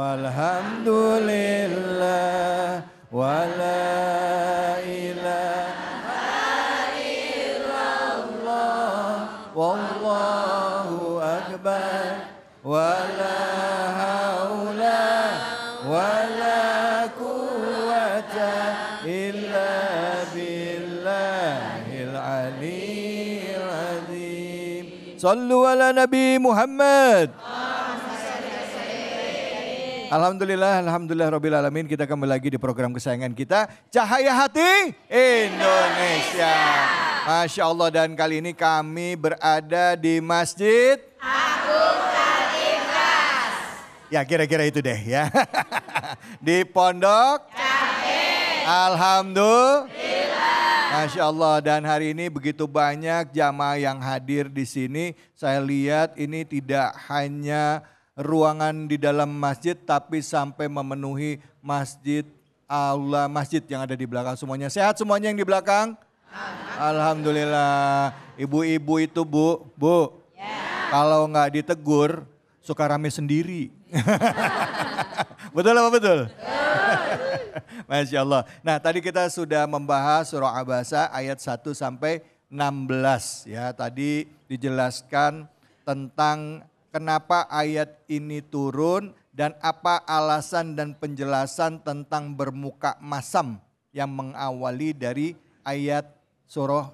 walhamdulillah, wala ilaha illallah, wallahu akbar, wala haula wala quwwata illa billahil aliyyil azim. Sallu ala Nabi Muhammad. Alhamdulillah, alhamdulillah rabbil alamin. Kita kembali lagi di program kesayangan kita, Cahaya Hati Indonesia. Masya Allah, dan kali ini kami berada di Masjid Agung Al-Ikhlas. Ya kira-kira itu deh ya. Di Pondok Cabe. Alhamdulillah. Masya Allah, dan hari ini begitu banyak jamaah yang hadir di sini. Saya lihat ini tidak hanya ruangan di dalam masjid, tapi sampai memenuhi masjid, aula masjid yang ada di belakang semuanya. Sehat semuanya yang di belakang? Alhamdulillah. Ibu-ibu itu bu, ya. Kalau nggak ditegur suka rame sendiri. Betul apa betul? Masya Allah. Nah tadi kita sudah membahas surah Abasa ayat 1 sampai 16 ya. Tadi dijelaskan tentang kenapa ayat ini turun dan apa alasan dan penjelasan tentang bermuka masam yang mengawali dari ayat surah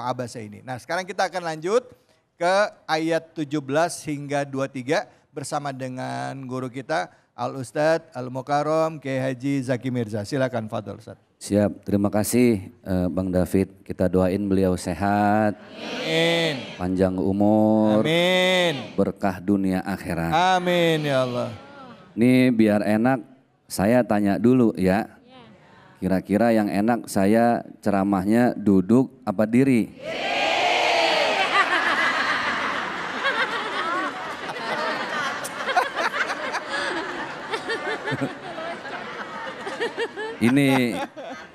Abasa ini. Nah sekarang kita akan lanjut ke ayat 17 hingga 23 bersama dengan guru kita Al-Ustadz Al-Mukarram Kiai Haji Zaki Mirza. Silakan Fadol Ustadz. Siap, terima kasih Bang David. Kita doain beliau sehat, amin. Panjang umur, amin. Berkah dunia akhirat. Amin ya Allah. Nih biar enak, saya tanya dulu ya. Kira-kira yang enak saya ceramahnya duduk apa diri?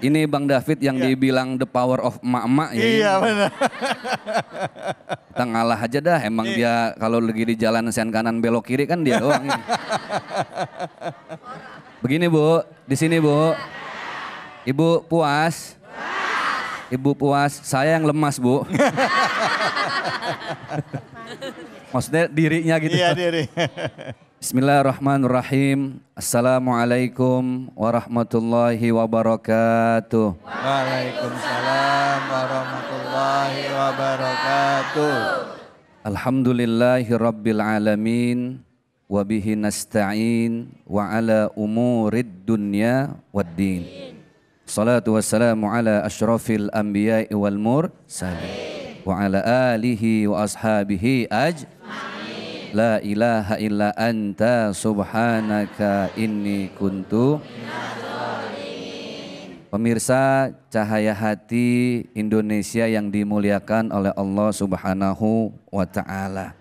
Ini Bang David yang dibilang the power of emak-emak ya. Iya benar. Kita ngalah aja dah, emang dia kalau lagi di jalan sen kanan belok kiri kan dia doang. Begini Bu, di sini Bu. Ibu puas? Ibu puas, saya yang lemas Bu. Maksudnya dirinya gitu. Iya diri. Bismillahirrahmanirrahim. Assalamualaikum warahmatullahi wabarakatuh. Waalaikumsalam warahmatullahi wabarakatuh. Alhamdulillahi rabbil alamin. Wabihi nasta'in wa ala umurid dunya waddin. Salatu wassalamu ala ashrafil anbiya'i wal mursalin. Wa ala alihi wa ashabihi La ilaha illa anta subhanaka inni kuntu. Pemirsa Cahaya Hati Indonesia yang dimuliakan oleh Allah Subhanahu wa Ta'ala.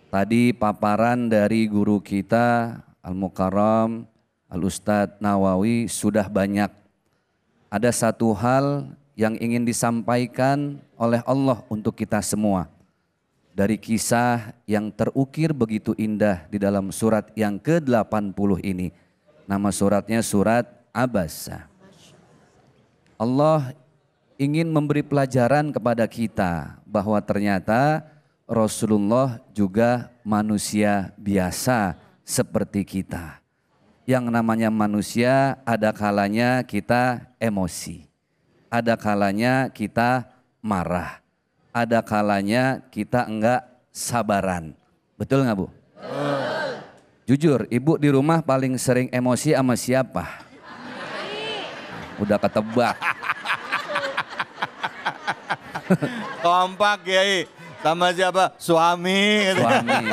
Tadi paparan dari guru kita Al-Mukarram Al-Ustadz Nawawi sudah banyak. Ada satu hal yang ingin disampaikan oleh Allah untuk kita semua. Dari kisah yang terukir begitu indah di dalam surat yang ke-80 ini. Nama suratnya surat Abasa. Allah ingin memberi pelajaran kepada kita bahwa ternyata Rasulullah juga manusia biasa seperti kita. Yang namanya manusia ada kalanya kita emosi. Ada kalanya kita marah. Ada kalanya kita enggak sabaran. Betul enggak Bu? Jujur, Ibu di rumah paling sering emosi sama siapa? Udah ketebak. Kompak Kiai. Sama siapa? Suami. Suami.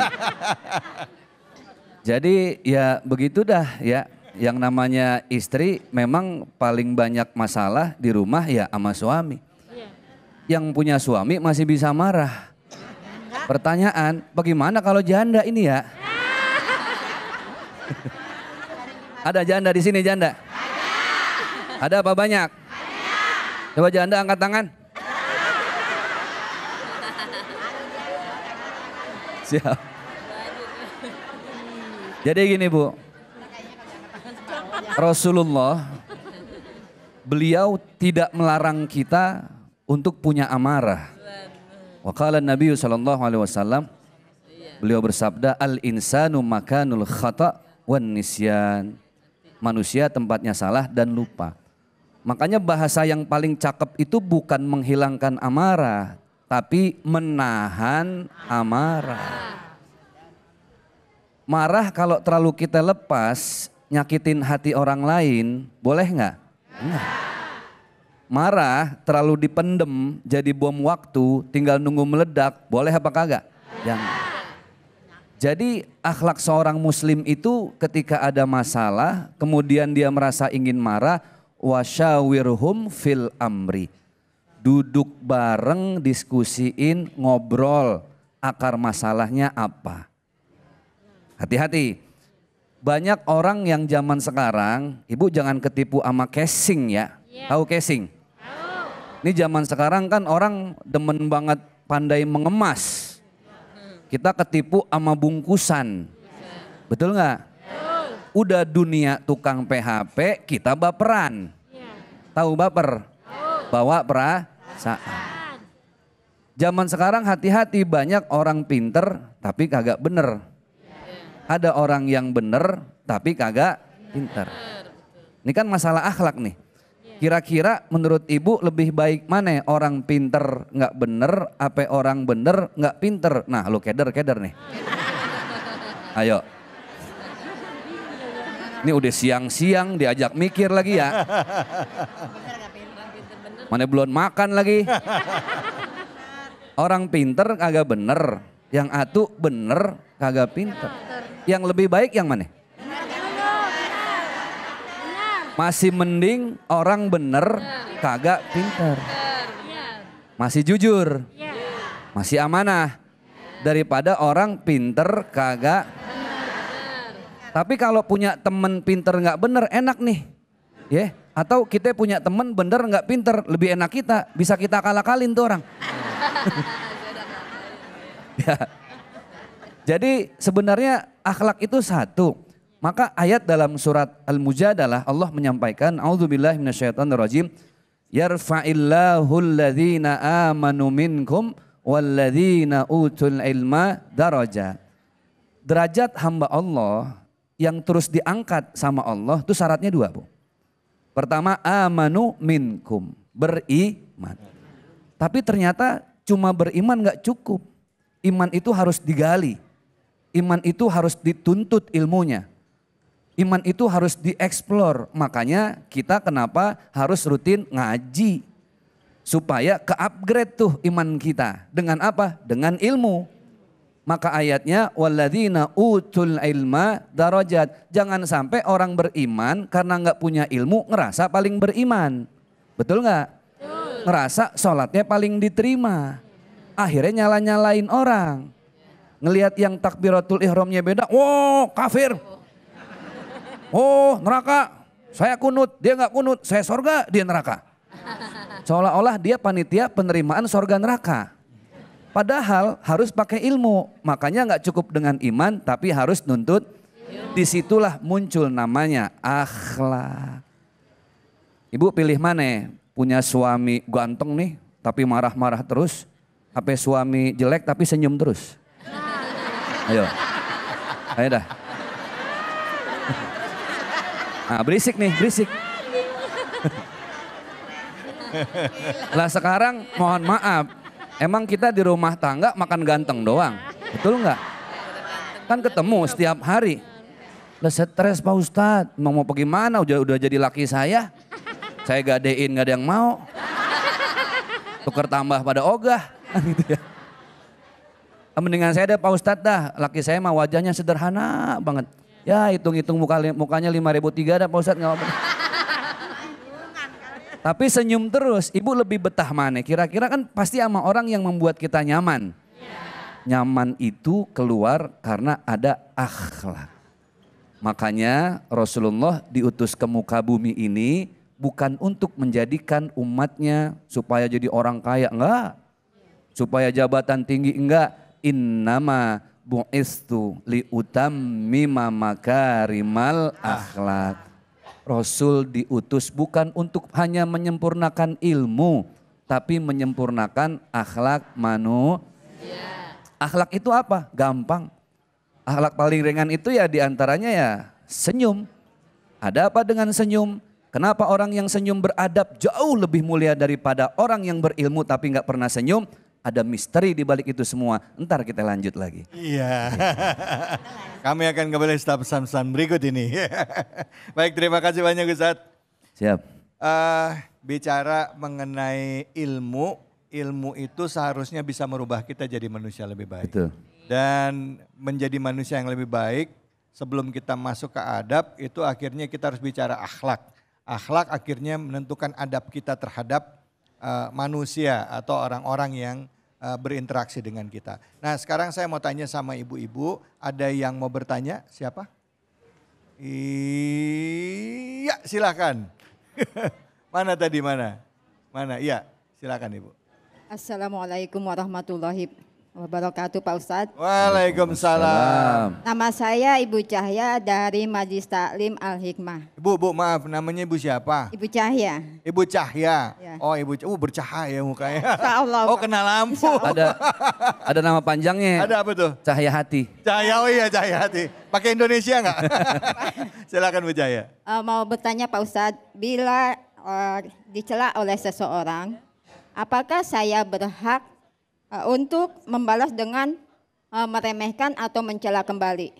Jadi ya begitu dah ya. Yang namanya istri memang paling banyak masalah di rumah ya sama suami. Yang punya suami masih bisa marah. Pertanyaan, bagaimana kalau janda ini ya? Ada janda di sini janda? Ada apa banyak? Coba janda angkat tangan. Siap. Jadi gini Bu, Rasulullah, beliau tidak melarang kita untuk punya amarah. Wa qala Nabi sallallahu alaihi wasallam, beliau bersabda, al insanu makanul khata' wan nisyan. Manusia tempatnya salah dan lupa. Makanya bahasa yang paling cakep itu bukan menghilangkan amarah, tapi menahan amarah. Marah kalau terlalu kita lepas, nyakitin hati orang lain, boleh nggak? Enggak. Marah terlalu dipendem, jadi bom waktu, tinggal nunggu meledak, boleh apa kagak? Jangan. Jadi akhlak seorang muslim itu ketika ada masalah, kemudian dia merasa ingin marah, wasyawirhum fil amri. Duduk bareng, diskusiin, ngobrol, akar masalahnya apa. Hati-hati. Banyak orang yang zaman sekarang, ibu jangan ketipu sama casing ya. Tahu casing? Ini zaman sekarang kan orang demen banget pandai mengemas. Kita ketipu sama bungkusan. Betul nggak? Udah dunia tukang PHP, kita baperan. Tahu baper? Bawa perasaan. Zaman sekarang hati-hati, banyak orang pinter tapi kagak bener. Ada orang yang bener tapi kagak pinter. Ini kan masalah akhlak nih. Kira-kira menurut ibu lebih baik mana, orang pinter nggak bener, apa orang bener nggak pinter? Nah lu keder nih. Ayo. Ini udah siang-siang diajak mikir lagi ya. Mana belum makan lagi. Orang pinter kagak bener, yang atu bener kagak pinter. Yang lebih baik yang mana? Masih mending orang bener kagak pinter. Masih jujur. Masih amanah. Daripada orang pinter kagak. Tapi kalau punya temen pinter nggak bener enak nih. Ya, atau kita punya temen bener nggak pinter, lebih enak kita. Bisa kita kalah-kalin tuh orang. Ya. Jadi sebenarnya akhlak itu satu. Maka ayat dalam surat Al-Mujadalah Allah menyampaikan, a'udzubillahi minasyaitonirrajim, yarfa'illahu alladhina amanu minkum walladhina utul ilma darajat. Derajat hamba Allah yang terus diangkat sama Allah itu syaratnya dua, Bu. Pertama, amanu minkum, beriman. Tapi ternyata cuma beriman gak cukup. Iman itu harus digali. Iman itu harus dituntut ilmunya. Iman itu harus dieksplor. Makanya kita kenapa harus rutin ngaji. Supaya ke-upgrade tuh iman kita. Dengan apa? Dengan ilmu. Maka ayatnya walladzina utul ilma darajat. Jangan sampai orang beriman karena nggak punya ilmu ngerasa paling beriman. Betul nggak? Ngerasa sholatnya paling diterima. Akhirnya nyala-nyalain orang. Ngelihat yang takbiratul ihramnya beda, wow kafir. Oh neraka, saya kunut, dia nggak kunut, saya sorga, dia neraka. Seolah-olah dia panitia penerimaan sorga neraka. Padahal harus pakai ilmu, makanya nggak cukup dengan iman tapi harus nuntut. Disitulah muncul namanya akhlak. Ibu pilih mana? Punya suami ganteng nih tapi marah-marah terus. Apa suami jelek tapi senyum terus? Ayo, ayo dah. Nah berisik nih, berisik. Lah sekarang mohon maaf, emang kita di rumah tangga makan ganteng doang, betul nggak? Kan ketemu setiap hari. Lah stres Pak Ustadz, mau pergi mana? Udah jadi laki saya gadein nggak ada yang mau. Tukar tambah pada ogah, gitu ya. Mendingan saya deh Pak Ustadz dah, laki saya mah wajahnya sederhana banget. Ya hitung-hitung mukanya 5.003 dah Pak Ustadz nggak apa-apa. Tapi senyum terus, ibu lebih betah mana? Kira-kira kan pasti sama orang yang membuat kita nyaman. Nyaman itu keluar karena ada akhlak. Makanya Rasulullah diutus ke muka bumi ini bukan untuk menjadikan umatnya supaya jadi orang kaya, enggak. Supaya jabatan tinggi, enggak. Innama bu'istu li utammima makarimal akhlak. Rasul diutus bukan untuk hanya menyempurnakan ilmu, tapi menyempurnakan akhlak manusia. Akhlak itu apa? Gampang. Akhlak paling ringan itu ya diantaranya ya senyum. Ada apa dengan senyum? Kenapa orang yang senyum beradab jauh lebih mulia daripada orang yang berilmu tapi nggak pernah senyum? Ada misteri di balik itu semua. Ntar kita lanjut lagi. Iya. Kami akan kembali setelah pesan-pesan berikut ini. Baik, terima kasih banyak Ustadz. Siap. Bicara mengenai ilmu, ilmu itu seharusnya bisa merubah kita jadi manusia lebih baik. Betul. Dan menjadi manusia yang lebih baik sebelum kita masuk ke adab itu akhirnya kita harus bicara akhlak. Akhlak akhirnya menentukan adab kita terhadap manusia atau orang-orang yang berinteraksi dengan kita. Nah sekarang saya mau tanya sama ibu-ibu, ada yang mau bertanya? Siapa? Iya silakan. Mana tadi mana? Mana? Iya silakan ibu. Assalamualaikum warahmatullahi wabarakatuh Pak Ustadz. Waalaikumsalam. Nama saya Ibu Cahya dari Majelis Taklim Al-Hikmah. Bu maaf namanya ibu siapa? Ibu Cahya. Ibu Cahya. Ya. Oh ibu bercahaya mukanya. Insya Allah. Oh kena lampu. Ada nama panjangnya. Ada apa tuh? Cahaya Hati. Cahaya, oh iya Cahaya Hati. Pakai Indonesia nggak? Silakan Bu Cahaya. Mau bertanya Pak Ustadz, bila dicela oleh seseorang, apakah saya berhak untuk membalas dengan meremehkan atau mencela kembali?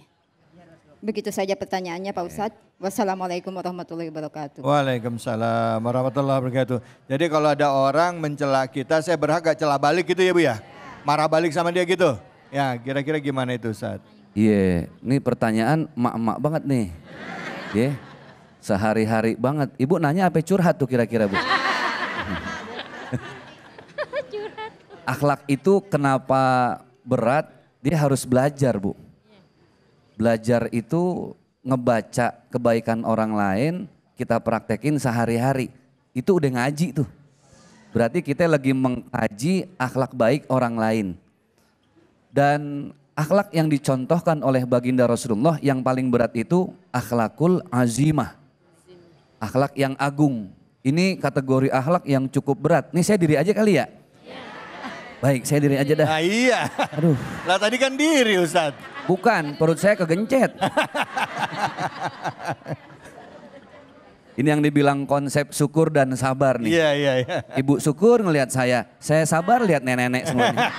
Begitu saja pertanyaannya Pak Ustadz. Wassalamualaikum warahmatullahi wabarakatuh. Waalaikumsalam warahmatullahi wabarakatuh. Jadi kalau ada orang mencela kita, saya berhak gak cela balik gitu ya Bu ya? Marah balik sama dia gitu? Ya kira-kira gimana itu Ustadz? Iya, ini pertanyaan emak-emak banget nih. Iya, sehari-hari banget. Ibu nanya apa curhat tuh kira-kira Bu? Akhlak itu kenapa berat? Dia harus belajar Bu. Belajar itu ngebaca kebaikan orang lain, kita praktekin sehari-hari. Itu udah ngaji tuh. Berarti kita lagi mengkaji akhlak baik orang lain. Dan akhlak yang dicontohkan oleh baginda Rasulullah yang paling berat itu akhlakul azimah. Akhlak yang agung. Ini kategori akhlak yang cukup berat. Nih saya diri aja kali ya. Baik, saya diri aja dah. Nah iya. Aduh. Lah tadi kan diri Ustadz. Bukan, perut saya kegencet. Ini yang dibilang konsep syukur dan sabar nih. Iya. Ibu syukur ngelihat saya sabar lihat nenek-nenek semuanya.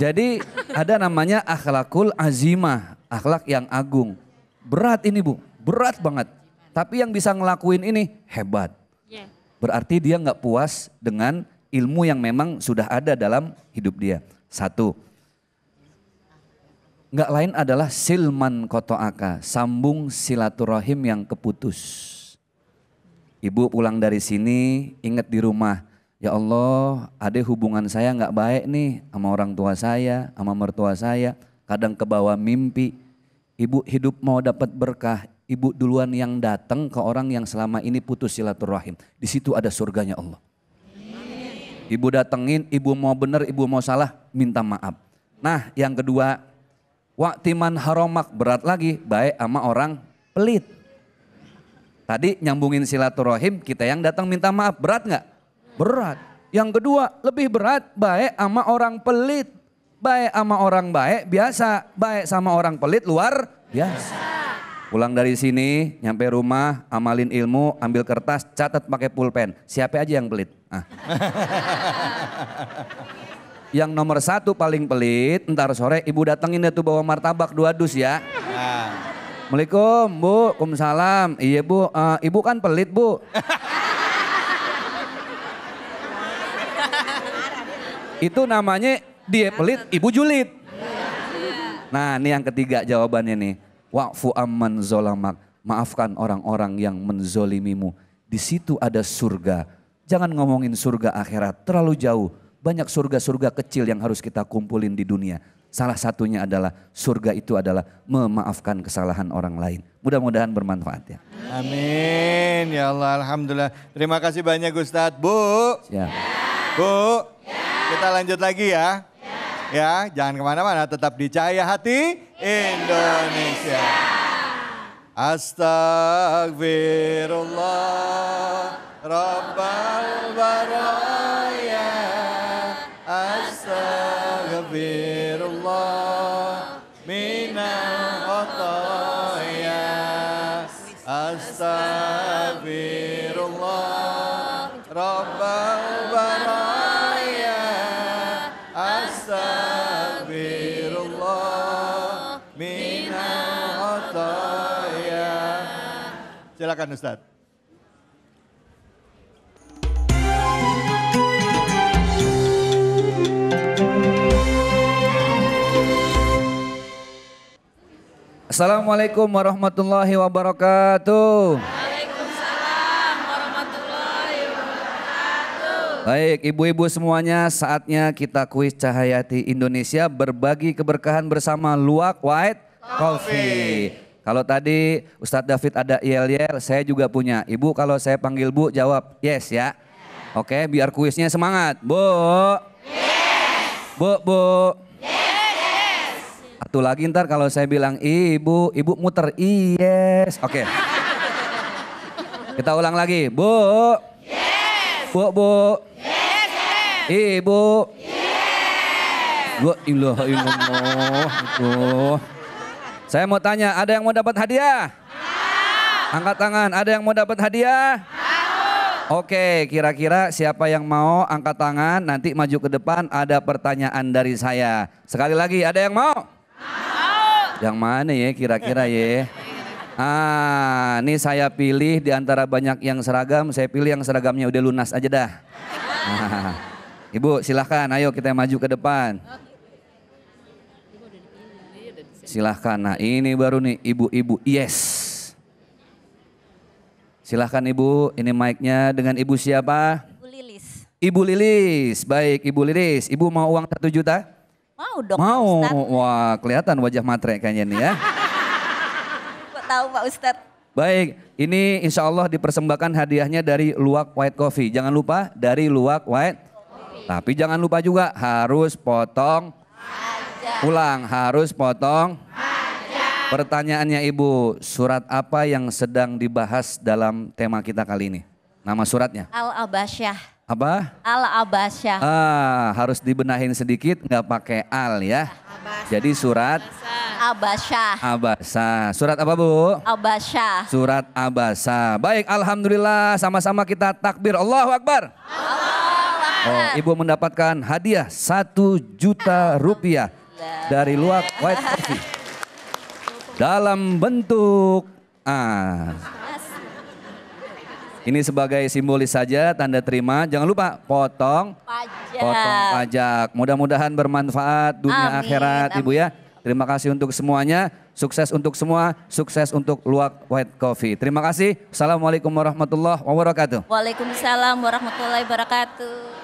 Jadi ada namanya akhlakul azimah, akhlak yang agung. Berat ini Bu, berat banget. Tapi yang bisa ngelakuin ini hebat. Berarti dia nggak puas dengan ilmu yang memang sudah ada dalam hidup dia. Satu, nggak lain adalah silman kotoaka, sambung silaturahim yang keputus. Ibu pulang dari sini ingat di rumah, ya Allah ada hubungan saya nggak baik nih sama orang tua saya, sama mertua saya. Kadang kebawa mimpi, ibu hidup mau dapat berkah. Ibu duluan yang datang ke orang yang selama ini putus silaturahim. Di situ ada surganya Allah. Ibu datengin, ibu mau benar, ibu mau salah, minta maaf. Nah yang kedua, waktiman haromak, berat lagi, baik sama orang pelit. Tadi nyambungin silaturahim, kita yang datang minta maaf, berat nggak? Berat. Yang kedua, lebih berat, baik sama orang pelit. Baik sama orang baik, biasa. Baik sama orang pelit, luar biasa. Pulang dari sini, nyampe rumah, amalin ilmu, ambil kertas, catat pakai pulpen. Siapa aja yang pelit? Ah. Yang nomor satu paling pelit, ntar sore ibu datengin deh tuh bawa martabak 2 dus ya. Assalamualaikum Bu, Waalaikumsalam. Iya Bu, ibu kan pelit Bu. Itu namanya dia pelit, ibu julid. Nah ini yang ketiga jawabannya nih. Wa'fu amman zolamak, maafkan orang-orang yang menzolimimu. Di situ ada surga. Jangan ngomongin surga akhirat, terlalu jauh. Banyak surga-surga kecil yang harus kita kumpulin di dunia. Salah satunya adalah surga itu adalah memaafkan kesalahan orang lain. Mudah-mudahan bermanfaat ya. Amin, ya Allah, alhamdulillah. Terima kasih banyak Ustadz. Bu, Ya. Bu, kita lanjut lagi ya. Ya, jangan kemana-mana, tetap di Cahaya Hati. Indonesia. Astagfirullah Rabbal baraya. Astagfirullah minal khataya. Astagfirullah Rabbal baraya. Astagfirullah minal khataya. Silakan Ustadz. Assalamualaikum warahmatullahi wabarakatuh. Waalaikumsalam warahmatullahi wabarakatuh. Baik, ibu-ibu semuanya, saatnya kita kuis Cahayati Indonesia berbagi keberkahan bersama Luwak White Coffee. Kalau tadi Ustadz David ada yel-yel, saya juga punya. Ibu kalau saya panggil Bu jawab yes ya. Oke, biar kuisnya semangat. Bu. Yes. Bu. Satu lagi ntar kalau saya bilang ibu muter yes. Oke. Kita ulang lagi. Bu. Yes. Bu. Yes. Ibu. Yes. Bu ilaha illallah. Itu. Saya mau tanya, ada yang mau dapat hadiah? Angkat tangan, ada yang mau dapat hadiah? Oke, kira-kira siapa yang mau angkat tangan, nanti maju ke depan, ada pertanyaan dari saya. Sekali lagi, ada yang mau? Yang mana ya kira-kira ya? Ini saya pilih di antara banyak yang seragam, saya pilih yang seragamnya udah lunas aja dah. Ibu silahkan, ayo kita maju ke depan. Silahkan, nah ini baru nih ibu-ibu, yes. Silahkan ibu, ini mic-nya dengan ibu siapa? Ibu Lilis. Ibu Lilis, baik Ibu Lilis. Ibu mau uang 1 juta? Mau dong Mau, Pak Ustadz. wah kelihatan wajah matre kayaknya nih ya. Kok tahu Pak Ustadz? Baik, ini insya Allah dipersembahkan hadiahnya dari Luwak White Coffee. Jangan lupa dari Luwak White. Tapi jangan lupa juga harus potong. Ulang, harus potong. Pertanyaannya Ibu, surat apa yang sedang dibahas dalam tema kita kali ini? Nama suratnya? Al-Abasyah. Apa? Al-Abasyah. Harus dibenahin sedikit, nggak pakai al ya. Jadi surat Abasyah. Abasa. Surat apa Bu? Abasyah. Surat Abasa. Baik, alhamdulillah sama-sama kita takbir. Allahu Akbar. Oh, Ibu mendapatkan hadiah 1 juta rupiah dari Luwak White Coffee. Dalam bentuk ini sebagai simbolis saja, tanda terima. Jangan lupa potong pajak. Mudah-mudahan bermanfaat dunia Amin, akhirat amin. Ibu ya. Terima kasih untuk semuanya. Sukses untuk semua. Sukses untuk Luwak White Coffee. Terima kasih. Assalamualaikum warahmatullahi wabarakatuh. Waalaikumsalam warahmatullahi wabarakatuh.